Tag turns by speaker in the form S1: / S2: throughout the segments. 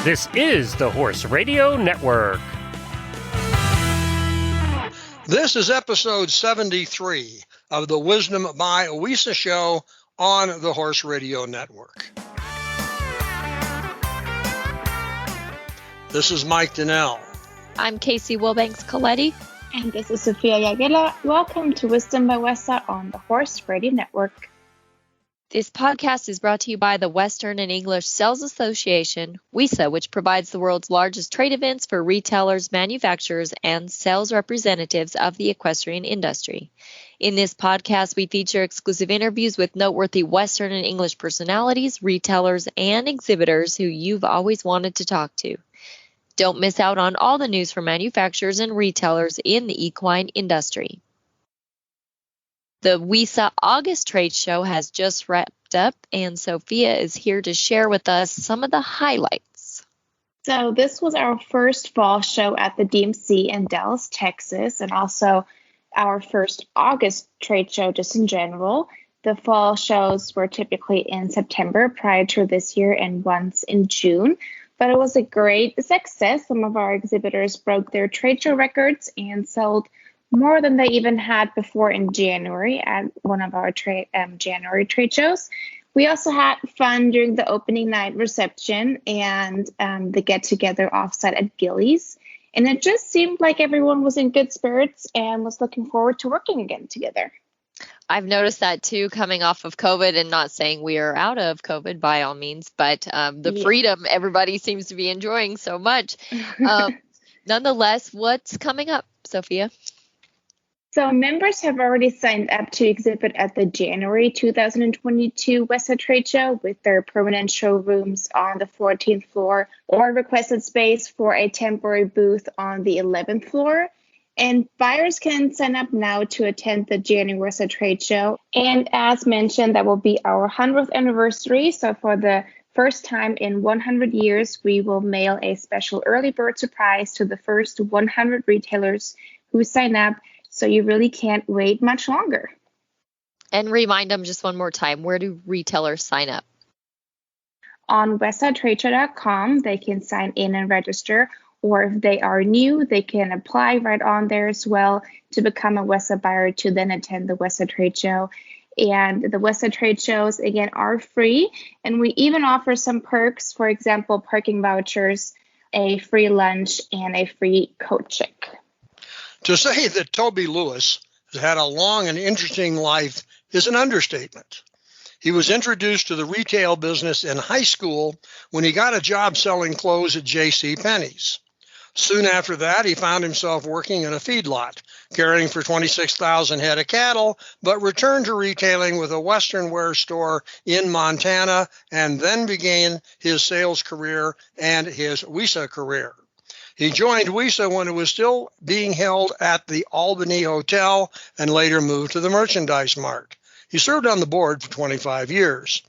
S1: This is the Horse Radio Network.
S2: This is episode 73 of the Wisdom by WISA show on the Horse Radio Network. This is Mike Donnell.
S3: I'm Casey Wilbanks-Coletti.
S4: And this is Sofia Jagela. Welcome to Wisdom by WISA on the Horse Radio Network.
S3: This podcast is brought to you by the Western and English Sales Association, WISA, which provides the world's largest trade events for retailers, manufacturers, and sales representatives of the equestrian industry. In this podcast, we feature exclusive interviews with noteworthy Western and English personalities, retailers, and exhibitors who you've always wanted to talk to. Don't miss out on all the news from manufacturers and retailers in the equine industry. The WISA August trade show has just wrapped up, and Sophia is here to share with us some of the highlights.
S4: So this was our first fall show at the DMC in Dallas, Texas, and also our first August trade show just in general. The fall shows were typically in September prior to this year and once in June. But it was a great success. Some of our exhibitors broke their trade show records and sold more than they even had before in January at one of our January trade shows. We also had fun during the opening night reception and the get-together offsite at Gilley's. And it just seemed like everyone was in good spirits and was looking forward to working again together.
S3: I've noticed that too, coming off of COVID, and not saying we are out of COVID by all means, but the freedom everybody seems to be enjoying so much. Nonetheless, what's coming up, Sophia?
S4: So members have already signed up to exhibit at the January 2022 WISA Trade Show with their permanent showrooms on the 14th floor or requested space for a temporary booth on the 11th floor. And buyers can sign up now to attend the January WISA Trade Show. And as mentioned, that will be our 100th anniversary. So for the first time in 100 years, we will mail a special early bird surprise to the first 100 retailers who sign up. So you really can't wait much longer.
S3: And remind them just one more time, where do retailers sign up?
S4: On WISATradeshow.com, they can sign in and register. Or if they are new, they can apply right on there as well to become a WISA buyer to then attend the WISA Trade Show. And the WISA Trade Shows, again, are free. And we even offer some perks, for example, parking vouchers, a free lunch, and a free coat check.
S2: To say that Toby Lewis has had a long and interesting life is an understatement. He was introduced to the retail business in high school when he got a job selling clothes at J.C. Penney's. Soon after that, he found himself working in a feedlot, caring for 26,000 head of cattle, but returned to retailing with a Western wear store in Montana, and then began his sales career and his WISA career. He joined WISA when it was still being held at the Albany Hotel and later moved to the Merchandise Mart. He served on the board for 25 years.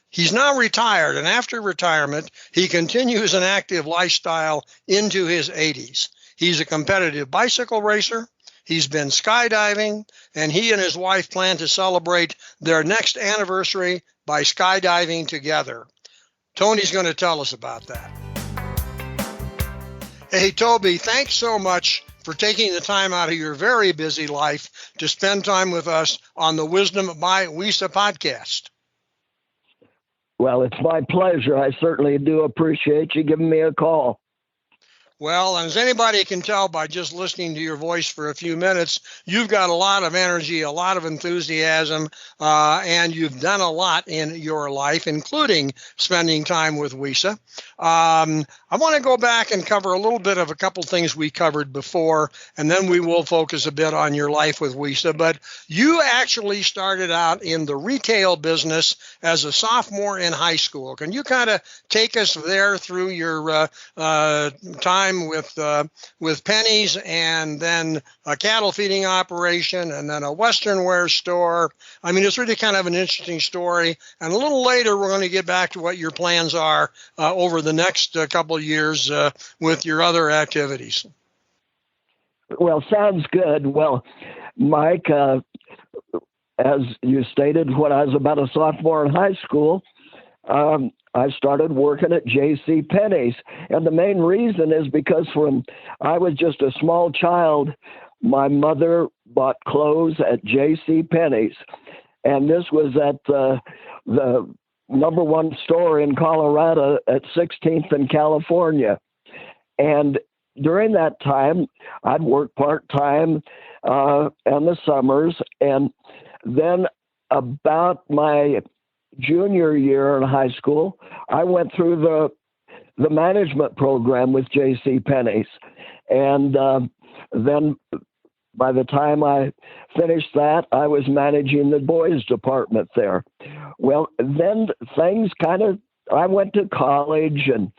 S2: He's now retired, and after retirement, he continues an active lifestyle into his 80s. He's a competitive bicycle racer. He's been skydiving, and he and his wife plan to celebrate their next anniversary by skydiving together. Tony's going to tell us about that. Hey, Toby, thanks so much for taking the time out of your very busy life to spend time with us on the Wisdom by WISA podcast.
S5: Well, it's my pleasure. I certainly do appreciate you giving me a call.
S2: Well, as anybody can tell by just listening to your voice for a few minutes, you've got a lot of energy, a lot of enthusiasm, and you've done a lot in your life, including spending time with WISA. I want to go back and cover a little bit of a couple things we covered before, and then we will focus a bit on your life with WISA. But you actually started out in the retail business as a sophomore in high school. Can you kind of take us there through your time with Penney's, and then a cattle feeding operation, and then a Western wear store? I mean, it's really kind of an interesting story. And a little later, we're going to get back to what your plans are over the next couple of years with your other activities.
S5: Well, sounds good. Well, Mike, as you stated, when I was about a sophomore in high school, I started working at J.C. Penney's. And the main reason is because when I was just a small child, my mother bought clothes at J.C. Penney's. And this was at the number one store in Colorado at 16th and California. And during that time, I'd work part-time in the summers. And then about my junior year in high school, I went through the management program with J.C. Penney's. And then by the time I finished that, I was managing the boys department there. Well, then things I went to college and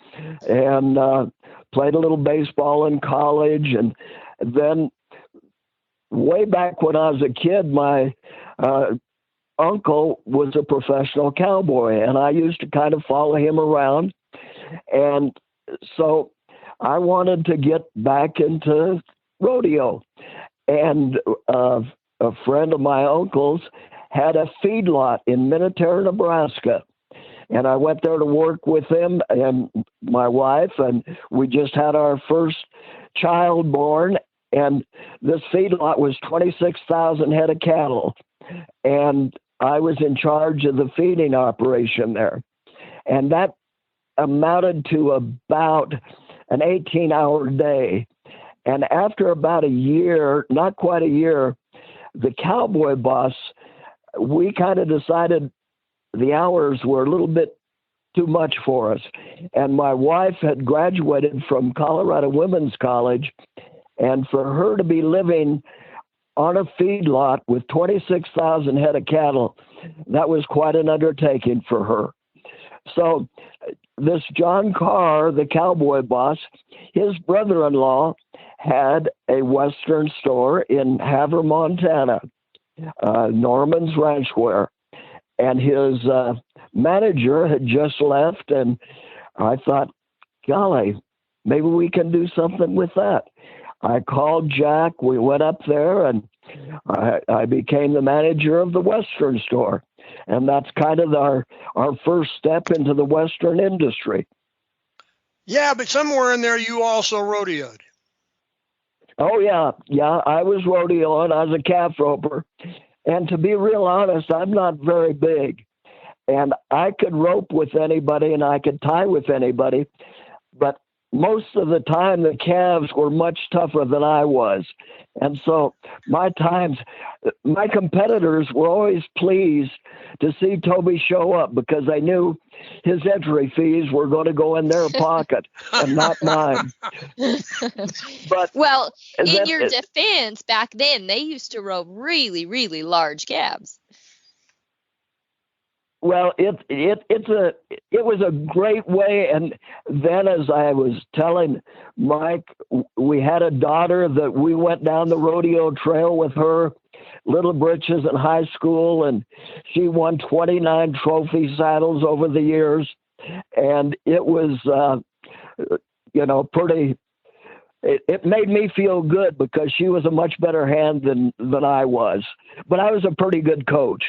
S5: played a little baseball in college. And then way back when I was a kid, my uncle was a professional cowboy, and I used to kind of follow him around. And so I wanted to get back into rodeo. And a friend of my uncle's had a feedlot in Minotera, Nebraska. And I went there to work with him and my wife, and we just had our first child born. And this feedlot was 26,000 head of cattle. And I was in charge of the feeding operation there. And that amounted to about an 18-hour day. And after about a year, not quite a year, the cowboy boss, we kind of decided the hours were a little bit too much for us. And my wife had graduated from Colorado Women's College, and for her to be living on a feedlot with 26,000 head of cattle, that was quite an undertaking for her. So this John Carr, the cowboy boss, his brother-in-law had a Western store in Havre, Montana, Norman's Ranchwear. And his manager had just left, and I thought, golly, maybe we can do something with that. I called Jack. We went up there, and I became the manager of the Western store. And that's kind of our first step into the Western industry.
S2: Yeah, but somewhere in there you also rodeoed.
S5: Oh, yeah. Yeah, I was rodeoing. I was a calf roper. And to be real honest, I'm not very big. And I could rope with anybody and I could tie with anybody. But most of the time, the calves were much tougher than I was. And so my competitors were always pleased to see Toby show up because they knew his entry fees were going to go in their pocket and not mine. But
S3: well, in your defense, back then, they used to rope really, really large calves.
S5: Well, it was a great way. And then, as I was telling Mike, we had a daughter that we went down the rodeo trail with her, Little Britches in high school, and she won 29 trophy saddles over the years. And it was, pretty. It made me feel good because she was a much better hand than I was. But I was a pretty good coach.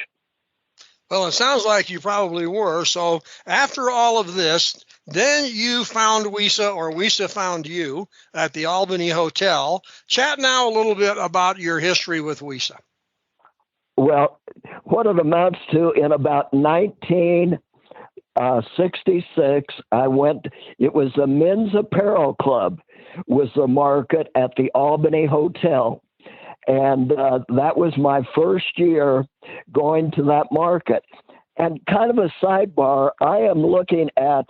S2: Well, it sounds like you probably were. So after all of this, then you found WISA, or WISA found you at the Albany Hotel. Chat now a little bit about your history with WISA.
S5: Well, what it amounts to, in about 1966, it was the Men's Apparel Club was the market at the Albany Hotel. And that was my first year going to that market. And kind of a sidebar, I am looking at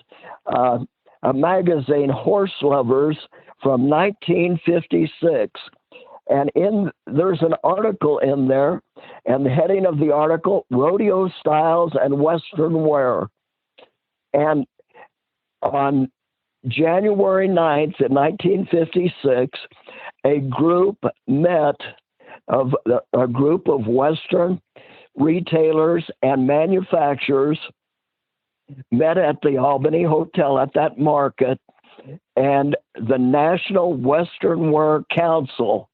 S5: a magazine, Horse Lovers, from 1956. And there's an article in there, and the heading of the article, Rodeo Styles and Western Wear. And on January 9th in 1956, a group of Western retailers and manufacturers met at the Albany Hotel at that market, and the National Western Wear Council,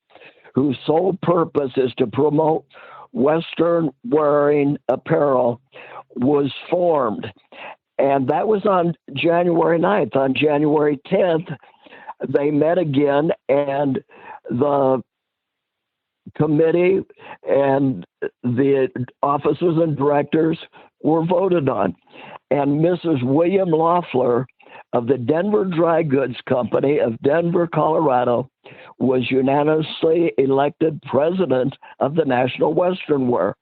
S5: whose sole purpose is to promote Western wearing apparel, was formed. And that was on January 9th. On January 10th, they met again, and the committee and the officers and directors were voted on. And Mrs. William Loeffler of the Denver Dry Goods Company of Denver, Colorado, was unanimously elected president of the National Western Wear.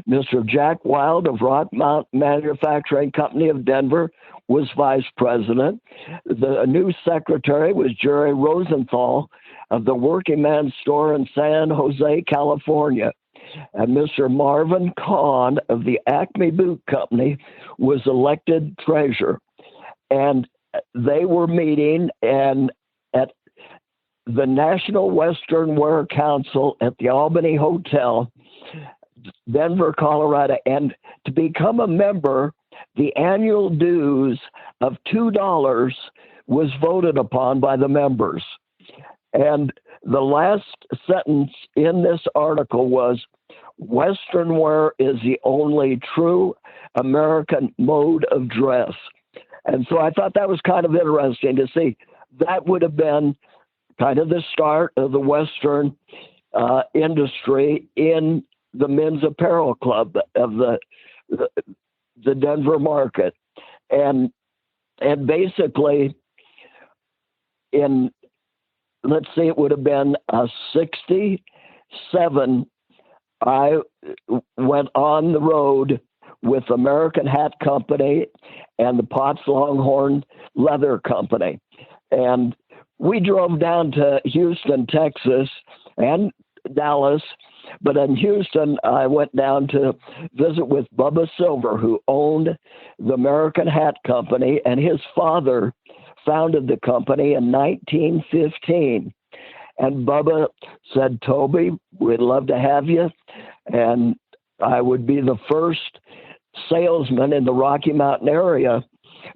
S5: Mr. Jack Wild of Rockmount Manufacturing Company of Denver was vice president. The new secretary was Jerry Rosenthal of the Working Man's Store in San Jose, California. And Mr. Marvin Kahn of the Acme Boot Company was elected treasurer. And they were meeting and at the National Western Wear Council at the Albany Hotel, Denver, Colorado. And to become a member, the annual dues of $2 was voted upon by the members. And the last sentence in this article was, Western wear is the only true American mode of dress. And so I thought that was kind of interesting to see. That would have been kind of the start of the Western industry in the men's apparel club of the Denver market. And basically in, let's see, it would have been 67, I went on the road with American Hat Company and the Potts Longhorn Leather Company. And we drove down to Houston, Texas, and Dallas. But in Houston, I went down to visit with Bubba Silver, who owned the American Hat Company, and his father founded the company in 1915. And Bubba said, Toby, we'd love to have you. And I would be the first salesman in the Rocky Mountain area.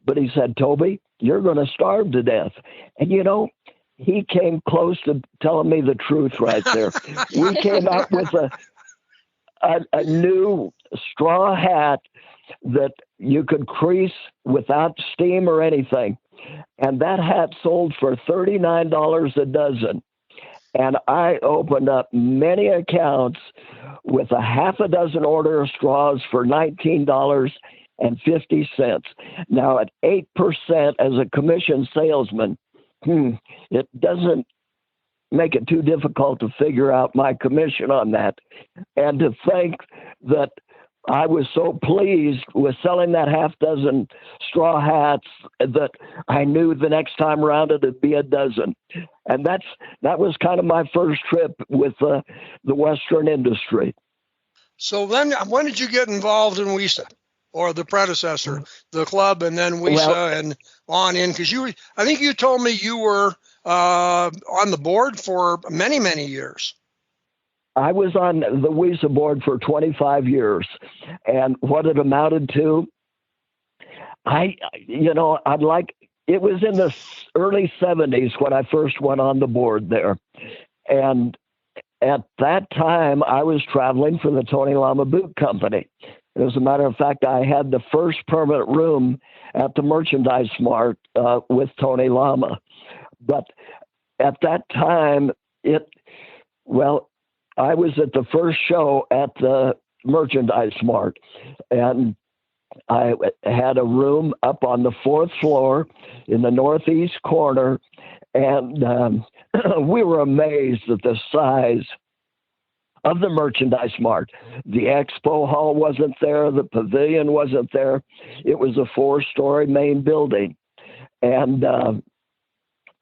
S5: But he said, Toby, you're going to starve to death. And, you know, he came close to telling me the truth right there. We came up with a new straw hat that you could crease without steam or anything. And that hat sold for $39 a dozen. And I opened up many accounts with a half a dozen order of straws for $19.50. Now, at 8% as a commission salesman, it doesn't make it too difficult to figure out my commission on that. And to think that I was so pleased with selling that half dozen straw hats that I knew the next time around it'd be a dozen. And that was kind of my first trip with the Western industry.
S2: So then when did you get involved in WISA, or the predecessor, the club, and then WISA and on in? Because I think you told me you were on the board for many, many years.
S5: I was on the WISA board for 25 years, and what it amounted to, it was in the early 70s when I first went on the board there. And at that time, I was traveling for the Tony Lama Boot Company. As a matter of fact, I had the first permanent room at the Merchandise Mart with Tony Lama. But at that time, I was at the first show at the Merchandise Mart, and I had a room up on the 4th floor in the northeast corner, and we were amazed at the size of the Merchandise Mart. The expo hall wasn't there. The pavilion wasn't there. It was a 4-story main building, and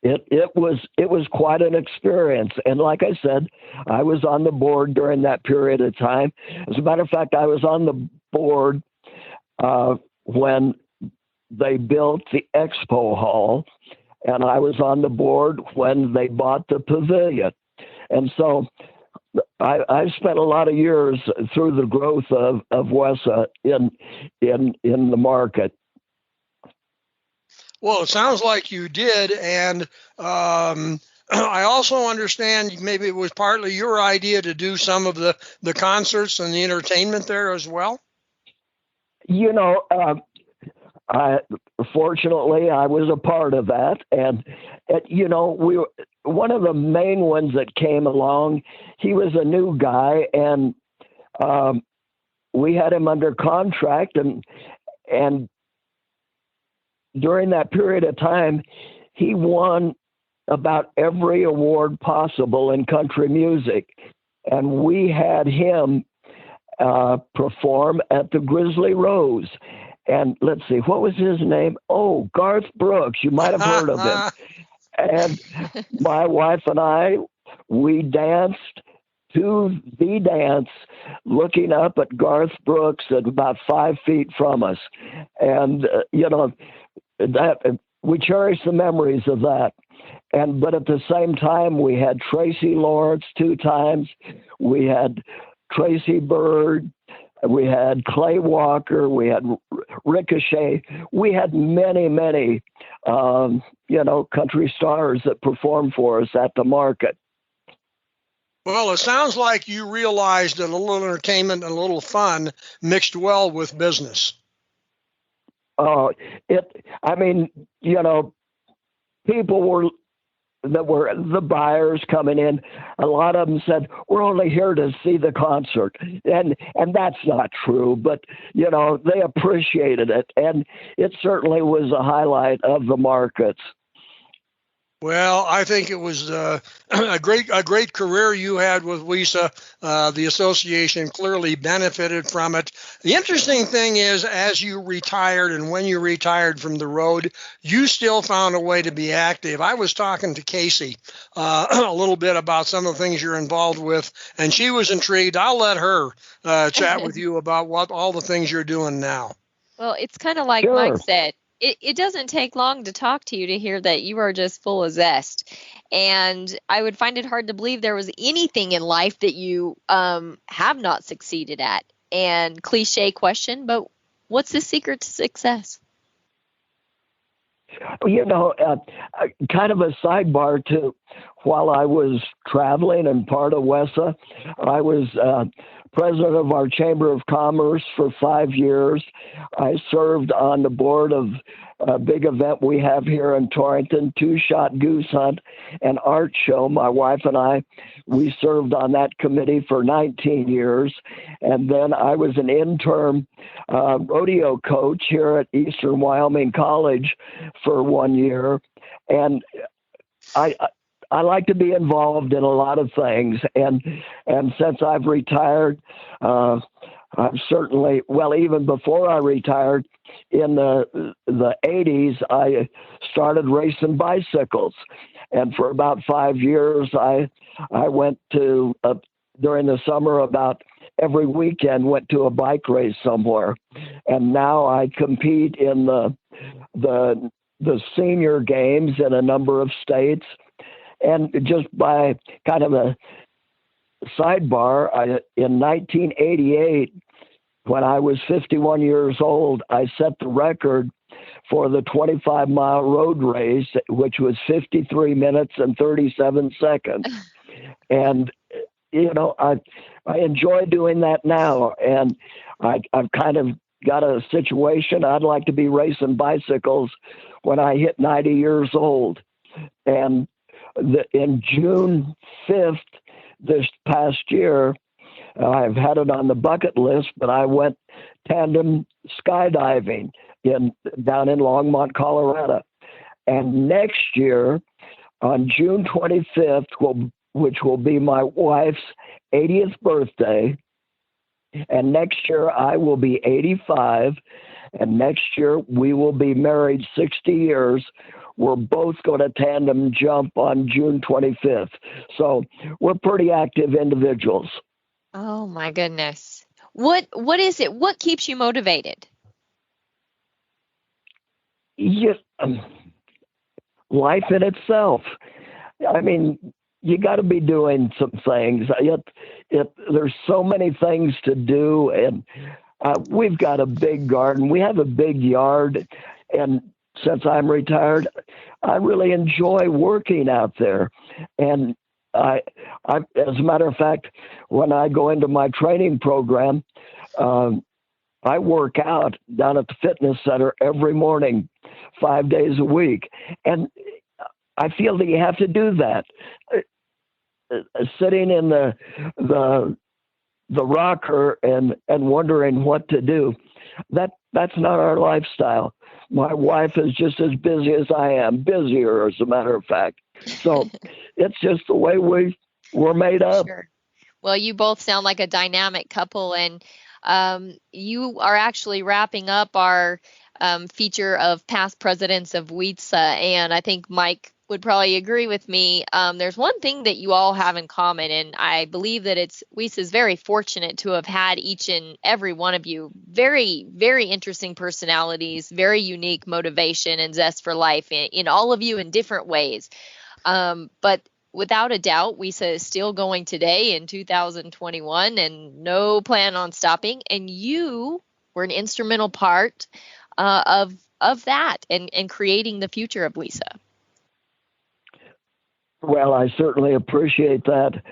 S5: it was quite an experience. And like I said, I was on the board during that period of time. As a matter of fact, I was on the board when they built the expo hall, and I was on the board when they bought the pavilion. And so I spent a lot of years through the growth of WESA in the market.
S2: Well, it sounds like you did, and I also understand maybe it was partly your idea to do some of the concerts and the entertainment there as well.
S5: Fortunately, I was a part of that, and we were one of the main ones that came along. He was a new guy, and we had him under contract, and during that period of time, he won about every award possible in country music, and we had him perform at the Grizzly Rose. And let's see, what was his name? Oh, Garth Brooks. You might have heard of him. And my wife and I, we danced to the dance, looking up at Garth Brooks at about 5 feet from us. And, that we cherish the memories of that. But at the same time, we had Tracy Lawrence 2 times. We had Tracy Byrd. We had Clay Walker. We had Ricochet. We had many, many, country stars that performed for us at the market.
S2: Well, it sounds like you realized that a little entertainment and a little fun mixed well with business.
S5: People that were the buyers coming in, a lot of them said, we're only here to see the concert. And that's not true, but, they appreciated it. And it certainly was a highlight of the markets.
S2: Well, I think it was a great career you had with WESA. The association clearly benefited from it. The interesting thing is, as you retired and when you retired from the road, you still found a way to be active. I was talking to Casey a little bit about some of the things you're involved with, and she was intrigued. I'll let her chat with you about what all the things you're doing now.
S3: Well, it's kind of like
S5: Sure.
S3: Mike said. It doesn't take long to talk to you to hear that you are just full of zest. And I would find it hard to believe there was anything in life that you have not succeeded at. And cliche question, but what's the secret to success?
S5: Kind of a sidebar to while I was traveling and part of WESA, I was president of our Chamber of Commerce for 5 years. I served on the board of a big event we have here in Torrington, Two Shot Goose Hunt and Art Show. My wife and I, we served on that committee for 19 years. And then I was an interim rodeo coach here at Eastern Wyoming College for 1 year. And I like to be involved in a lot of things, and since I've retired, I've certainly, even before I retired, in the 80s, I started racing bicycles, and for about 5 years, I went to during the summer about every weekend went to a bike race somewhere, and now I compete in the senior games in a number of states. And just by kind of a sidebar, in 1988, when I was 51 years old, I set the record for the 25-mile road race, which was 53 minutes and 37 seconds. And, I enjoy doing that now. And I've kind of got a situation. I'd like to be racing bicycles when I hit 90 years old. And in June 5th, this past year, I've had it on the bucket list, but I went tandem skydiving down in Longmont, Colorado. And next year, on June 25th, which will be my wife's 80th birthday, and next year I will be 85, and next year we will be married 60 years. We're both going to tandem jump on June 25th. So we're pretty active individuals.
S3: Oh, my goodness. What is it? What keeps you motivated?
S5: Life in itself. I mean, you got to be doing some things. There's so many things to do, and we've got a big garden. We have a big yard, and since I'm retired, I really enjoy working out there. And I, as a matter of fact, when I go into my training program, I work out down at the fitness center every morning, 5 days a week. And I feel that you have to do that. Sitting in the rocker and wondering what to do, that's not our lifestyle. My wife is just as busy as I am, busier, as a matter of fact. So it's just the way we're made up.
S3: Sure. Well, you both sound like a dynamic couple, and you are actually wrapping up our feature of past presidents of WISA, and I think Mike would probably agree with me. There's one thing that you all have in common, and I believe that WISA is very fortunate to have had each and every one of you very, very interesting personalities, very unique motivation and zest for life in all of you in different ways. But without a doubt, WISA is still going today in 2021 and no plan on stopping. And you were an instrumental part of that and creating the future of WISA.
S5: Well, I certainly appreciate that.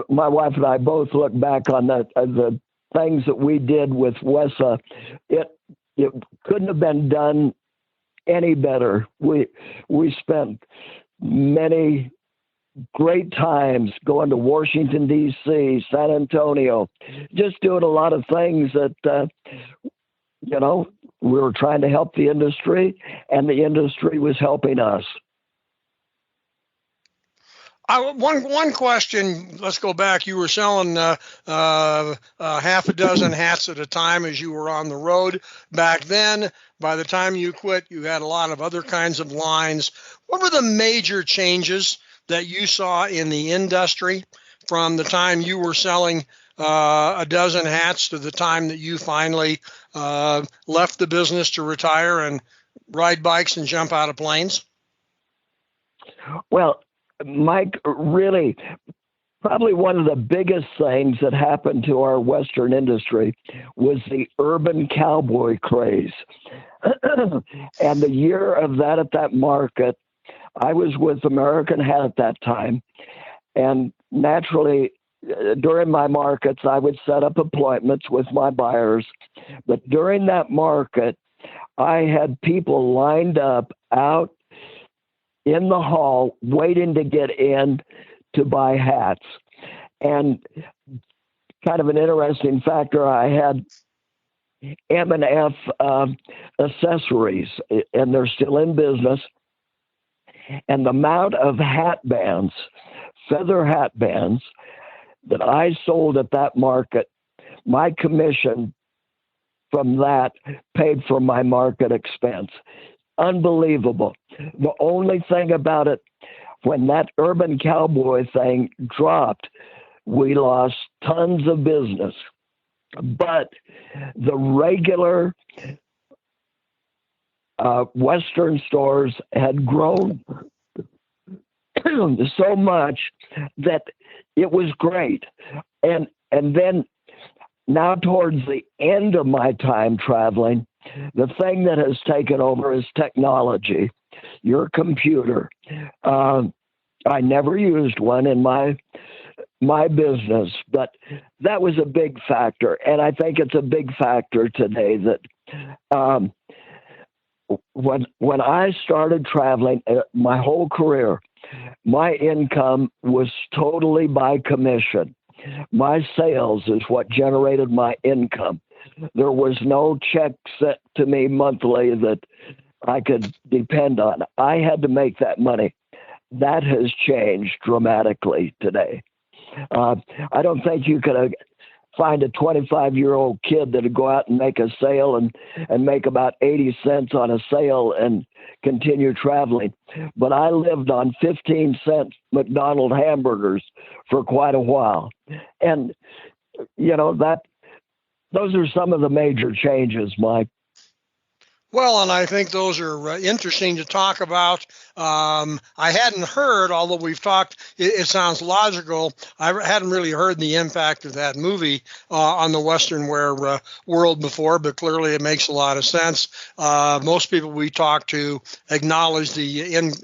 S5: My wife and I both look back on the things that we did with WESA. It couldn't have been done any better. We spent many great times going to Washington, D.C., San Antonio, just doing a lot of things that, we were trying to help the industry, and the industry was helping us.
S2: One question, let's go back. You were selling half a dozen hats at a time as you were on the road back then. By the time you quit, you had a lot of other kinds of lines. What were the major changes that you saw in the industry from the time you were selling a dozen hats to the time that you finally left the business to retire and ride bikes and jump out of planes?
S5: Well, Mike, really, probably one of the biggest things that happened to our Western industry was the urban cowboy craze. And the year of that at that market, I was with American Hat at that time. And naturally, during my markets, I would set up appointments with my buyers. But during that market, I had people lined up out in the hall waiting to get in to buy hats. And kind of an interesting factor, I had M&F accessories, and they're still in business. And the amount of hat bands, feather hat bands, that I sold at that market, my commission from that paid for my market expense. Unbelievable. The only thing about it, when that urban cowboy thing dropped, we lost tons of business. But the regular Western stores had grown so much that it was great. And then now towards the end of my time traveling, the thing that has taken over is technology, your computer. I never used one in my business, but that was a big factor. And I think it's a big factor today that when I started traveling, my whole career, my income was totally by commission. My sales is what generated my income. There was no check sent to me monthly that I could depend on. I had to make that money. That has changed dramatically today. I don't think you could find a 25-year-old kid that'd go out and make a sale and make about 80 cents on a sale and continue traveling. But I lived on 15-cent McDonald's hamburgers for quite a while. And, those are some of the major changes, Mike.
S2: Well, and I think those are interesting to talk about. I hadn't heard, although we've talked, it sounds logical. I hadn't really heard the impact of that movie on the Western wear world before, but clearly it makes a lot of sense. Most people we talk to acknowledge the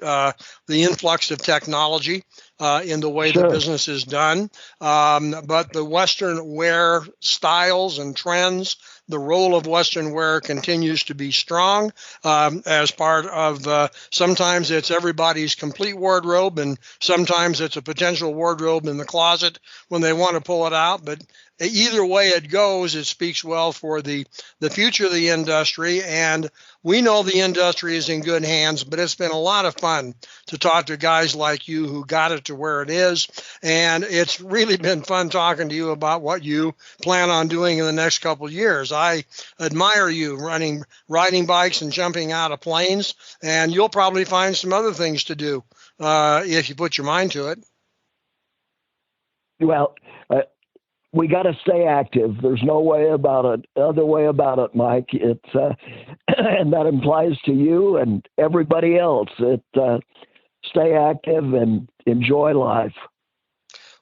S2: influx of technology in the way
S5: Sure.
S2: the business is done. But the Western wear styles and trends, the role of Western wear continues to be strong as part of, sometimes it's everybody's complete wardrobe, and sometimes it's a potential wardrobe in the closet when they want to pull it out. But either way it goes, it speaks well for the future of the industry. And we know the industry is in good hands, but it's been a lot of fun to talk to guys like you who got it to where it is. And it's really been fun talking to you about what you plan on doing in the next couple of years. I admire you riding bikes and jumping out of planes, and you'll probably find some other things to do if you put your mind to it.
S5: Well, we got to stay active. There's no way about it, other way about it, Mike. It's and that implies to you and everybody else that stay active and enjoy life.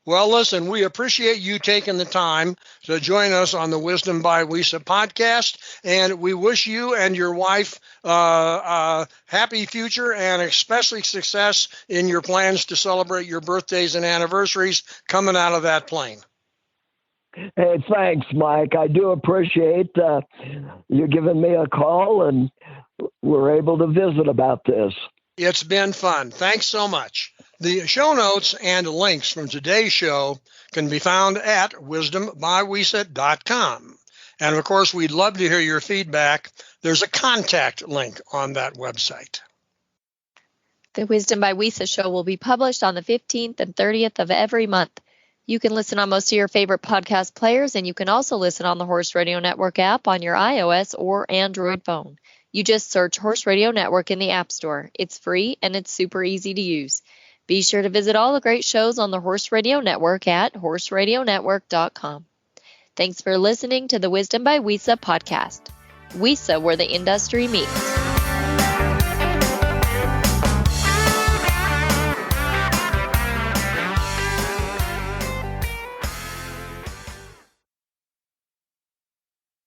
S2: Well, listen, we appreciate you taking the time to join us on the Wisdom by WISA podcast, and we wish you and your wife a happy future and especially success in your plans to celebrate your birthdays and anniversaries coming out of that plane.
S5: Hey, thanks, Mike. I do appreciate you giving me a call, and we're able to visit about this.
S2: It's been fun. Thanks so much. The show notes and links from today's show can be found at wisdombywisa.com. And of course, we'd love to hear your feedback. There's a contact link on that website.
S3: The Wisdom by WISA show will be published on the 15th and 30th of every month. You can listen on most of your favorite podcast players, and you can also listen on the Horse Radio Network app on your iOS or Android phone. You just search Horse Radio Network in the App Store. It's free and it's super easy to use. Be sure to visit all the great shows on the Horse Radio Network at horseradionetwork.com. Thanks for listening to the Wisdom by WISA podcast. WISA, where the industry meets.